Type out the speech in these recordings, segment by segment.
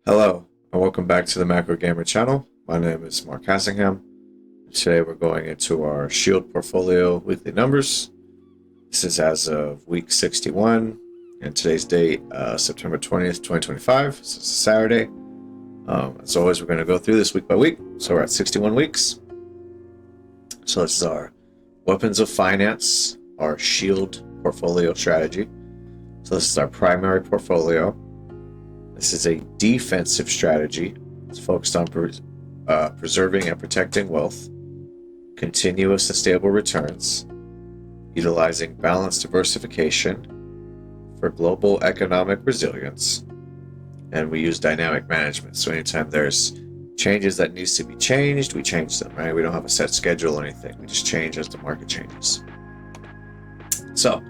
Hello, and welcome back to the Macro Gamer channel. My name is Mark Hassingham. Today we're going into our Shield portfolio weekly numbers. This is as of week 61, and today's date, September 20th, 2025. So it's a Saturday. As always, we're going to go through this week by week. So we're at 61 weeks. So this is our Weapons of Finance, our Shield portfolio strategy. So this is our primary portfolio. This is a defensive strategy. It's focused on preserving and protecting wealth, continuous and stable returns, utilizing balanced diversification for global economic resilience, and we use dynamic management. So anytime there's changes that needs to be changed, we change them, right? We don't have a set schedule or anything. We just change as the market changes. So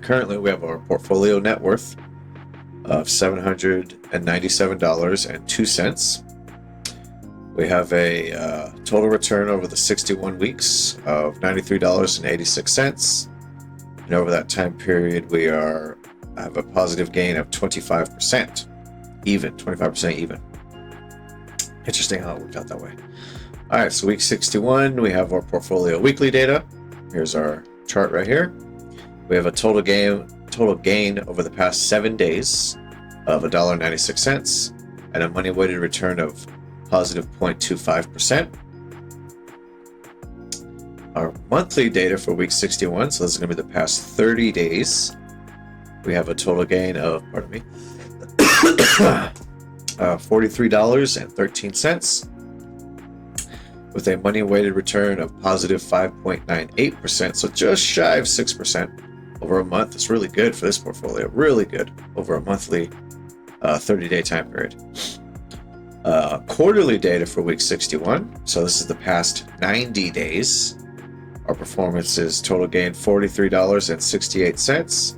currently we have our portfolio net worth of $797.02. We have a total return over the 61 weeks of $93.86. And over that time period, we have a positive gain of 25%, even 25% even. Interesting how it worked out that way. All right, so week 61, we have our portfolio weekly data. Here's our chart right here. We have a total gain over the past 7 days of $1.96 and a money weighted return of positive 0.25%. Our monthly data for week 61, so this is going to be the past 30 days, we have a total gain of, $43.13 with a money weighted return of positive 5.98%, so just shy of 6% over a month. It's really good for this portfolio, really good over a monthly 30-day time period. Quarterly data for week 61, so this is the past 90 days. Our performance is total gain $43.68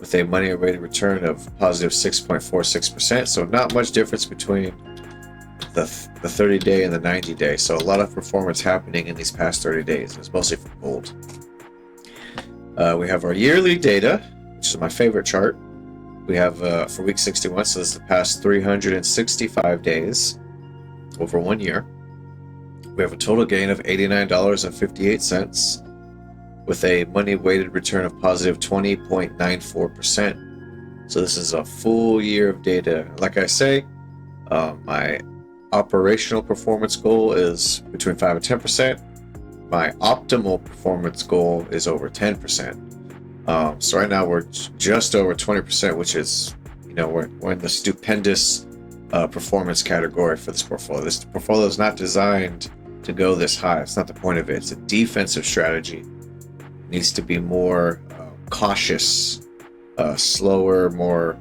with a money weighted return of positive 6.46%, so not much difference between the 30-day and the 90-day. So a lot of performance happening in these past 30 days. It's mostly for gold. We have our yearly data, which is my favorite chart. We have for week 61, so this is the past 365 days over 1 year. We have a total gain of $89.58 with a money weighted return of positive 20.94%. So this is a full year of data. Like I say, my operational performance goal is between 5 and 10%. My optimal performance goal is over 10%. So right now we're just over 20%, which is, we're in the stupendous performance category for this portfolio. This portfolio is not designed to go this high. It's not the point of it. It's a defensive strategy. It needs to be more cautious, slower, more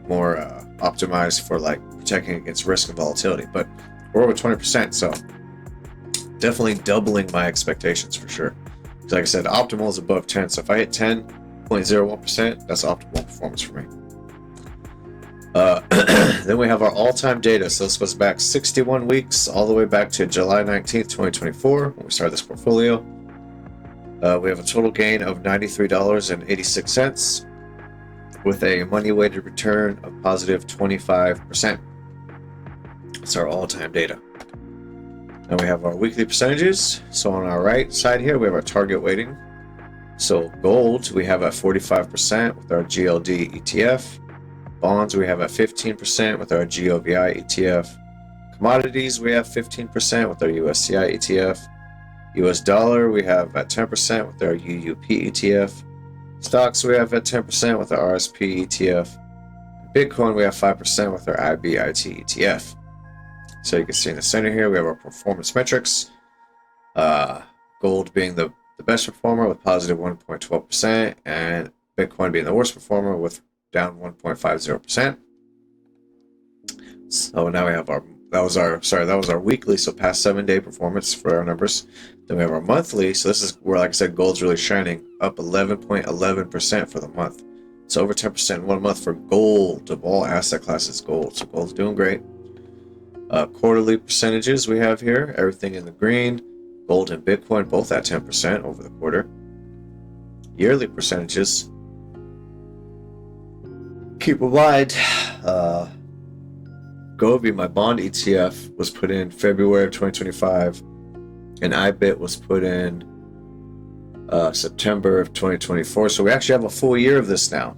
optimized for like protecting against risk and volatility. But we're over 20%, so definitely doubling my expectations for sure. Because like I said, optimal is above 10. So if I hit 10.01%, that's optimal performance for me. Then we have our all-time data. So this goes back 61 weeks, all the way back to July 19th, 2024, when we started this portfolio. We have a total gain of $93.86 with a money-weighted return of positive 25%. That's our all-time data. And we have our weekly percentages. So on our right side here, we have our target weighting. So gold, we have at 45% with our GLD ETF. Bonds, we have at 15% with our GOVI ETF. Commodities, we have 15% with our USCI ETF. US dollar, we have at 10% with our UUP ETF. Stocks, we have at 10% with our RSP ETF. Bitcoin, we have 5% with our IBIT ETF. So you can see in the center here, we have our performance metrics. Gold being the best performer with positive 1.12%, and Bitcoin being the worst performer with down 1.50%. So now we have that was our weekly, so past 7-day performance for our numbers. Then we have our monthly, so this is where, like I said, gold's really shining, up 11.11% for the month. So over 10% in 1 month for gold, of all asset classes, gold. So gold's doing great. Quarterly percentages we have here, everything in the green. Gold and Bitcoin both at 10% over the quarter. Yearly percentages, keep in mind, Govy, my bond ETF, was put in February of 2025, and IBIT was put in September of 2024. So we actually have a full year of this now.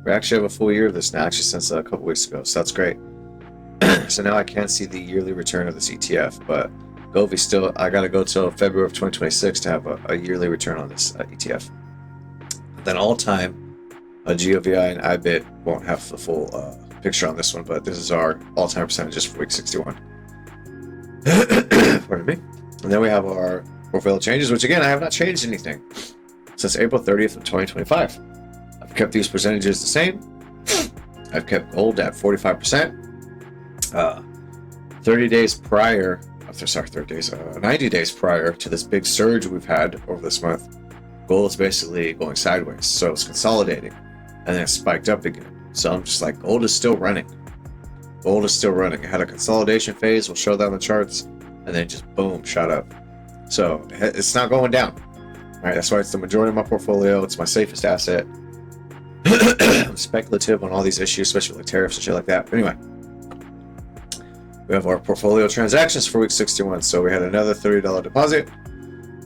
Actually since a couple weeks ago. So that's great. So now I can see the yearly return of this ETF, but Govy still, I got to go till February of 2026 to have a yearly return on this ETF. Then all time, GOVI and IBIT won't have the full picture on this one, but this is our all-time percentages for week 61. Pardon me. And then we have our portfolio changes, which again, I have not changed anything since April 30th of 2025. I've kept these percentages the same. I've kept gold at 45%. 90 days prior to this big surge we've had over this month, gold is basically going sideways. So it's consolidating and then it spiked up again. So I'm just like, gold is still running. It had a consolidation phase. We'll show that on the charts, and then just boom, shot up. So it's not going down. All right, that's why it's the majority of my portfolio. It's my safest asset. I'm speculative on all these issues, especially like tariffs and shit like that. But anyway, we have our portfolio transactions for week 61. So we had another $30 deposit.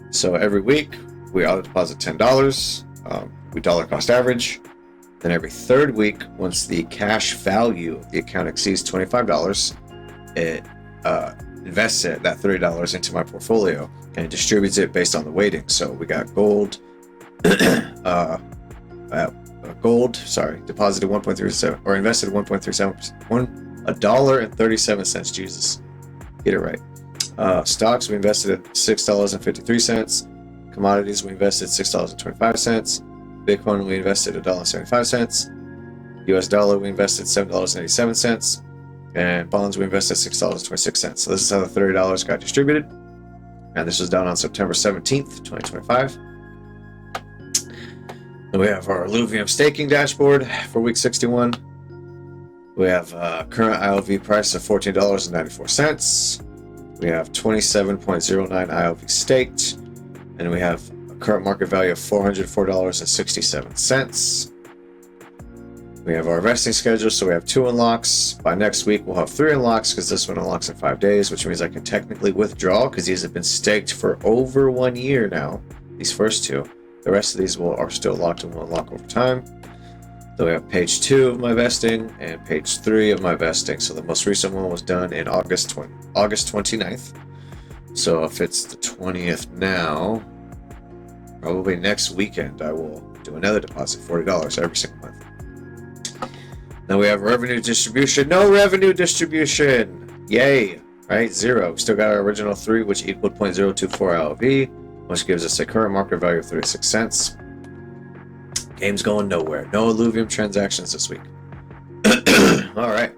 So every week we auto deposit $10. We dollar cost average. Then every third week, once the cash value of the account exceeds $25, it invests that $30 into my portfolio and it distributes it based on the weighting. So we got gold, deposited 1.37 or invested $1.37. Jesus, get it right. Stocks we invested at $6.53. Commodities we invested $6.25. Bitcoin we invested $1.75. US dollar we invested $7.87. And bonds we invested $6.26. So this is how the $30 got distributed. And this was done on September 17th, 2025. Then we have our Illuvium staking dashboard for week 61. We have current ILV price of $14.94. We have 27.09 ILV staked. And we have a current market value of $404.67. We have our vesting schedule, so we have 2 unlocks. By next week, we'll have 3 unlocks because this one unlocks in 5 days, which means I can technically withdraw because these have been staked for over 1 year now, these first 2. The rest of these are still locked and will unlock over time. Then we have page 2 of my vesting and page 3 of my vesting. So the most recent one was done in August 29th. So if it's the 20th now, probably next weekend, I will do another deposit, $40 every single month. Then we have revenue distribution. No revenue distribution. Yay. Right? 0. We still got our original 3, which equaled 0.024 LV, which gives us a current market value of 36 cents. Game's going nowhere. No Illuvium transactions this week. All right.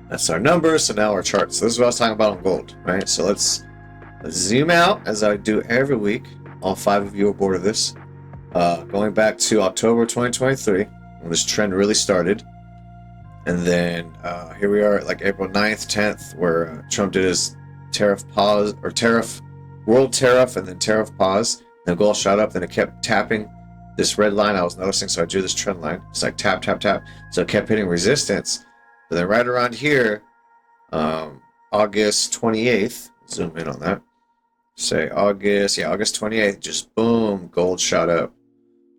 That's our numbers. So now our charts. So this is what I was talking about on gold, right? So let's zoom out as I do every week. All 5 of you are bored of this. Going back to October 2023. When this trend really started, and then here we are at like April 9th, 10th, where Trump did his tariff pause, or world tariff, and then tariff pause. And gold shot up, then it kept tapping this red line I was noticing, so I drew this trend line. It's like tap, tap, tap. So it kept hitting resistance. But then right around here, August 28th, zoom in on that. Say August 28th, just boom, gold shot up.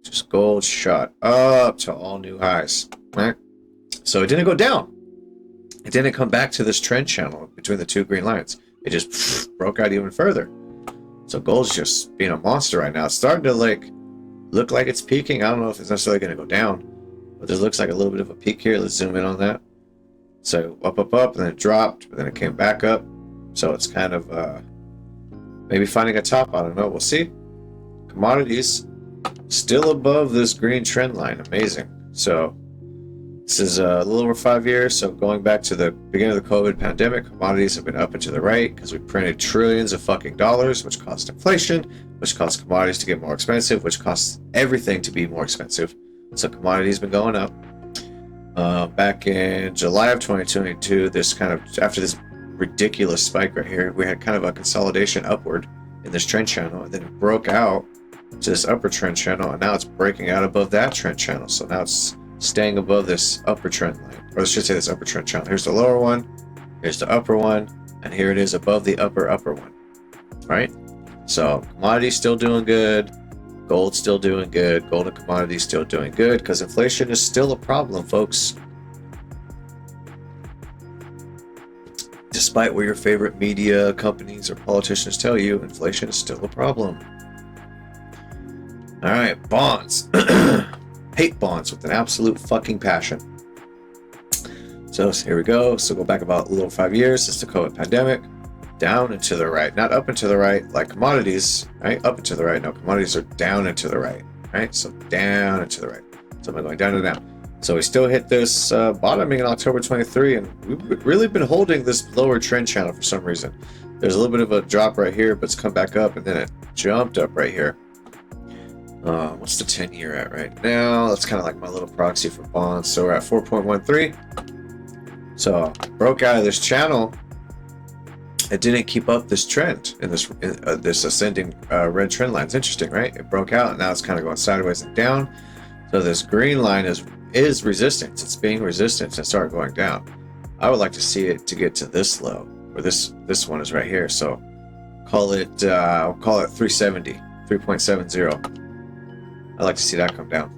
Just gold shot up to all new highs, right? So it didn't go down. It didn't come back to this trend channel between the 2 green lines. It just broke out even further. So gold's just being a monster right now. It's starting to look like it's peaking. I don't know if it's necessarily going to go down, but there looks like a little bit of a peak here. Let's zoom in on that. So up, and then it dropped, but then it came back up. So it's kind of maybe finding a top. I don't know. We'll see. Commodities still above this green trend line. Amazing. So this is a little over 5 years. So going back to the beginning of the COVID pandemic, commodities have been up and to the right because we printed trillions of fucking dollars, which caused inflation, which caused commodities to get more expensive, which costs everything to be more expensive. So commodities been going up. Back in July of 2022, this kind of, after this ridiculous spike right here, we had kind of a consolidation upward in this trend channel, and then it broke out to this upper trend channel, and now it's breaking out above that trend channel. So now it's staying above this upper trend line. or I should say this upper trend channel. Here's the lower one, here's the upper one, and here it is above the upper one, right? So commodities still doing good, gold still doing good, gold and commodities still doing good, because inflation is still a problem, folks. Despite what your favorite media companies or politicians tell you, inflation is still a problem. All right, bonds. Hate bonds with an absolute fucking passion. So here we go. So go back about a little 5 years since the COVID pandemic. Down and to the right, not up and to the right like commodities, right? Up and to the right. No, commodities are down and to the right, right? So down and to the right. So I'm going down and down. So we still hit this bottoming in October 23, and we've really been holding this lower trend channel for some reason. There's a little bit of a drop right here, but it's come back up, and then it jumped up right here. What's the 10-year at right now? That's kind of like my little proxy for bonds. So we're at 4.13. So broke out of this channel. It didn't keep up this trend in this ascending red trend line. It's interesting, right? It broke out, and now it's kind of going sideways and down. So this green line is resistance. It's being resistance and start going down. I would like to see it to get to this low, or this one is right here. So call it I'll call it 370, 3.70. I'd like to see that come down.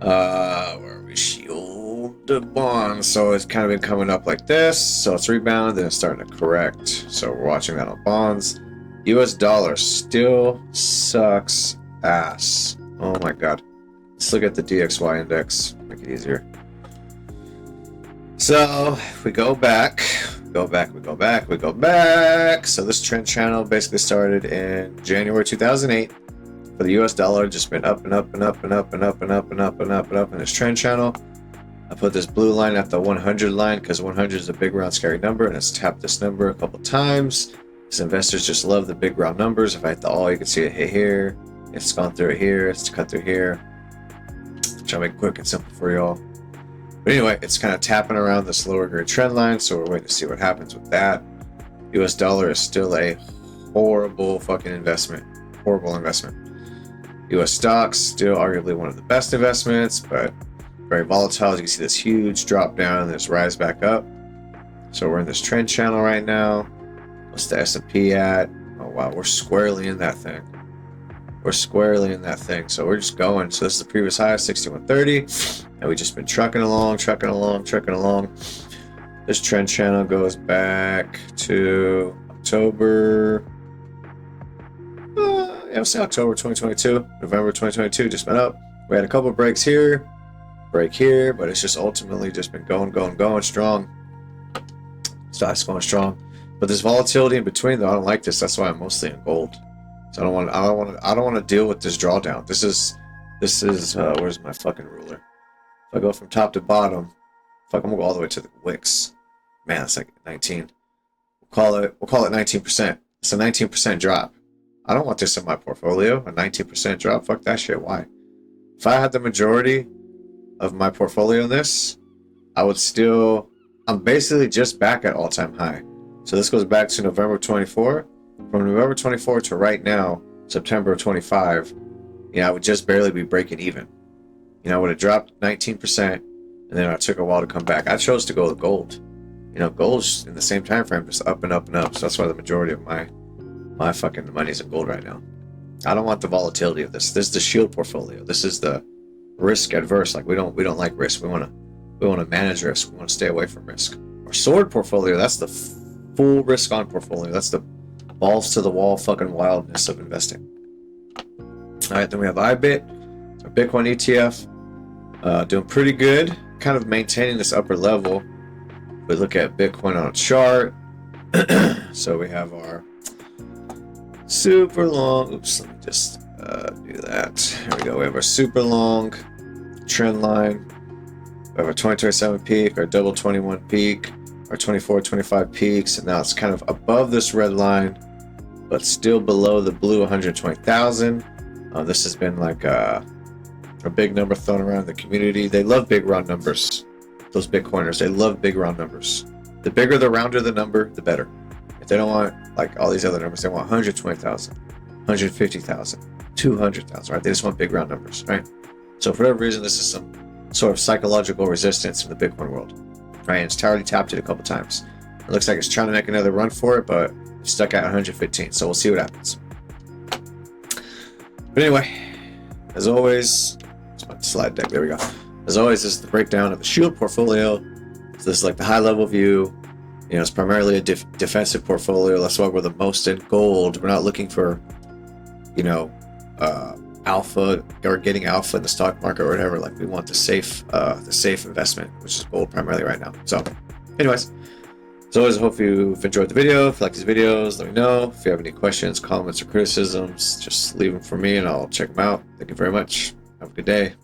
Where are we? Shield the bond. So it's kind of been coming up like this. So it's rebounded, then it's starting to correct. So we're watching that on bonds. US dollar still sucks ass. Oh my god. Let's look at the DXY index. Make it easier. So if we go back. So this trend channel basically started in January 2008. For the US dollar, just been up and up and up and up and up and up and up and up and up in this trend channel. I put this blue line at the 100 line because 100 is a big round scary number, and it's tapped this number a couple times. Because investors just love the big round numbers. If I hit the all, you can see it hit here. It's gone through it here. It's cut through here. Try to make it quick and simple for y'all. But anyway, it's kind of tapping around this lower grade trend line, so we're waiting to see what happens with that. US dollar is still a horrible fucking investment. Horrible investment. US stocks, still arguably one of the best investments, but very volatile. As you can see this huge drop down and this rise back up. So we're in this trend channel right now. What's the S&P at? Oh wow, we're squarely in that thing. We're squarely in that thing. So we're just going. So this is the previous high, 6130. And we've just been trucking along. This trend channel goes back to October. I'll say October 2022, November 2022, just been up. We had a couple breaks here, break here, but it's just ultimately just been going strong. Stock's going strong. But this volatility in between, though, I don't like this. That's why I'm mostly in gold. So I don't want to deal with this drawdown. This is where's my fucking ruler? If I go from top to bottom, I'm gonna go all the way to the wicks. Man, that's like 19. We'll call it 19%. It's a 19% drop. I don't want this in my portfolio. A 19% drop. Fuck that shit. Why? If I had the majority of my portfolio in this, I'm basically just back at all-time high. So this goes back to November 24. From November 24 to right now, September 25, I would just barely be breaking even. I would have dropped 19%, and then it took a while to come back. I chose to go with gold. Gold's in the same time frame, just up and up and up. So that's why the majority of my fucking money's in gold right now. I don't want the volatility of this. This is the shield portfolio. This is the risk adverse. Like we don't like risk. We want to manage risk. We want to stay away from risk. Our sword portfolio, that's the full risk on portfolio. That's the balls to the wall fucking wildness of investing. All right, then we have IBIT, our Bitcoin ETF, doing pretty good, kind of maintaining this upper level. We look at Bitcoin on a chart. So we have our super long, oops, let me just do that. Here we go. We have our super long trend line. We have our 2027 peak, our double 21 peak, our 24, 25 peaks, and now it's kind of above this red line, but still below the blue 120,000. This has been like a big number thrown around the community. They love big round numbers. Those Bitcoiners, they love big round numbers. The bigger, the rounder the number, the better. If they don't want like all these other numbers, they want 120,000, 150,000, 200,000, right? They just want big round numbers, right? So for whatever reason, this is some sort of psychological resistance from the Bitcoin world, right? And it's already tapped it a couple times. It looks like it's trying to make another run for it, but it's stuck at 115. So we'll see what happens. But anyway, as always, it's my slide deck. There we go. As always, this is the breakdown of the Shield portfolio. So this is like the high level view. You know, it's primarily a defensive portfolio. That's why we're the most in gold. We're not looking for, you know, alpha or getting alpha in the stock market or whatever. Like, we want the safe investment, which is gold primarily right now. So, anyways, as always, I hope you've enjoyed the video. If you like these videos, let me know. If you have any questions, comments, or criticisms, just leave them for me and I'll check them out. Thank you very much. Have a good day.